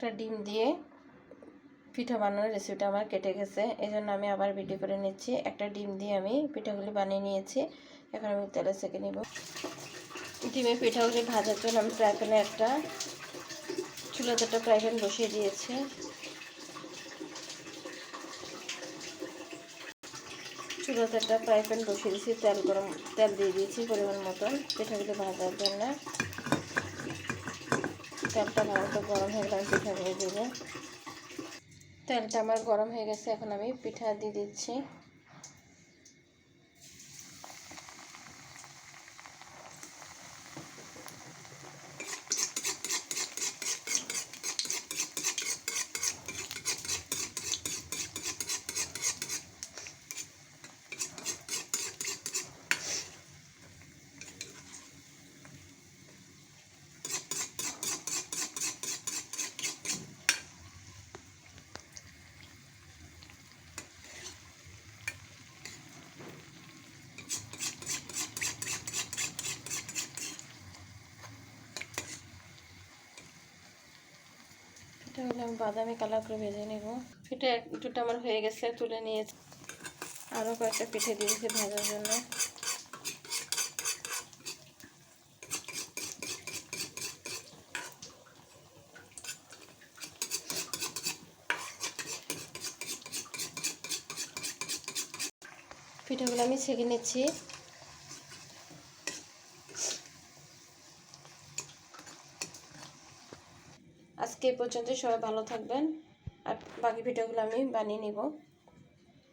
একটা ডিম দিয়ে পিঠা বানানোর রেসিপিটা আমার কেটে গেছে, এই জন্য আমি আবার ভিডিও করে নিচ্ছি। একটা ডিম দিয়ে আমি পিঠাগুলি বানিয়ে নিয়েছি। এখন আমি তেলে সেঁকে নিব। ডিমের পিঠাগুলি ভাজার জন্য আমি ফ্রাই প্যানে চুলাতে একটা ফ্রাই প্যান বসিয়ে দিয়েছি। চুলাতে একটা ফ্রাই প্যান বসিয়ে দিয়েছি, তেল দিয়ে দিয়েছি পরিমাণ মতন পিঠাগুলি ভাজার জন্য। তেলটা ভালো গরম হয়ে গেলে আমি পিঠাগুলি দিব। তেলটা আমার গরম হয়ে গেছে, এখন আমি পিঠা দিয়ে দিচ্ছি। এটা হলে আমি বাদামি কালার করে ভেজে নেব। পিঠা দুটো আমার হয়ে গেছে, তুলে নিয়েছি। আরও কয়েকটা পিঠে দিয়েছি ভাজার জন্য। পিঠাগুলো আমি ছেঁকে নিচ্ছি। আজকে এই পর্যন্ত, সবাই ভালো থাকবেন। আর বাকি পিঠাগুলো আমি বানিয়ে নিব,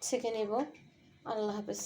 ছেঁকে নিব। আল্লাহ হাফেজ।